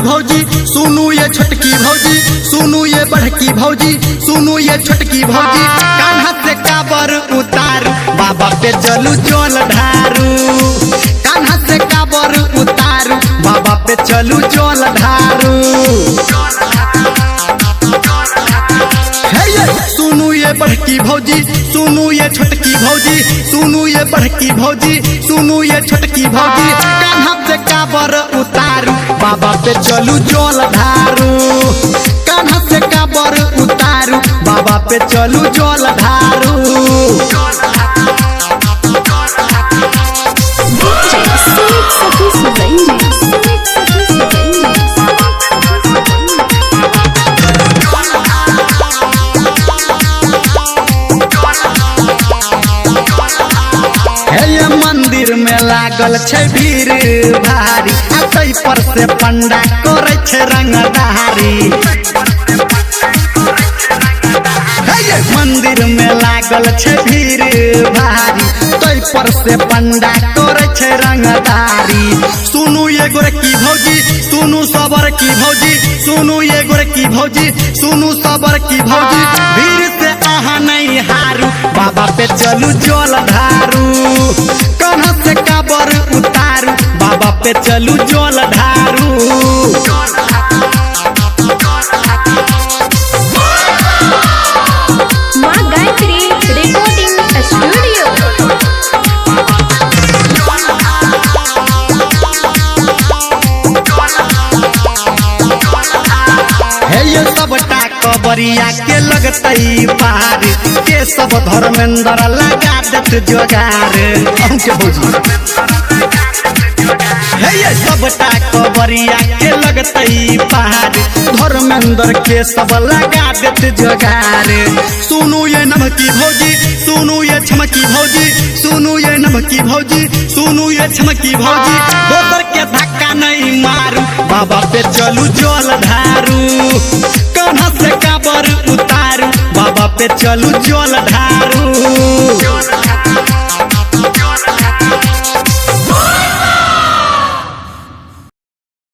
भौजी, सुनू ये छोटकी भौजी, सुनू ये बड़की भौजी, सुनू ये छोटकी भौजी। कान्हा से काबर उतारू, बाबा पे चलू जल ढारू। कान्हा से काबर उतारू, बाबा पे चलू जल ढारू। सुनू ये बड़की भौजी, सुनू ये छोटकी भौजी, सुनू ये बड़की भौजी, सुनू ये छोटकी भौजी। कान्हा से काबर उतारू, बाबा पे चलू जल ढारू। कान्हा से काबर उतारू, बाबा पे चलू जल ढारू। मंदिर में लागल छे भीड़ भारी, तै पर से पंडा करे छे रंगदारी। मंदिर में लागल छे भीड़ भारी, तै पर से पंडा करे छे रंगदारी। सुनू ये गोरकी भौजी, सुनू सबर की भौजी, सुनू ये गोरकी भौजी, सुनू सबर की भौजी। भीड़ से आहा नहीं हारू, बाबा पे चलू जल ढारू। कान्हा से काबर उतारू, बाबा पे चलू जल ढारू। माँ गायत्री रिकॉर्डिंग स्टूडियो। ये सबटा कबरिया के लगतई पार, के सब धर्मेंद्र लगा देत जोगार। हमके भौजी ये सबटा कबरिया के लगतई पार, धर्मेंद्र के सब लगा देत जोगार। सुनू ये नमकी भौजी, सुनू ये छमकी भौजी, सुनू ये नमकी भौजी, सुनू ये छमकी भौजी। दोसर के धक्का नहीं मारू, बाबा पे चलू जल ढारू। कान्हा से काबर उतारू, बाबा पे चलू जल ढारू।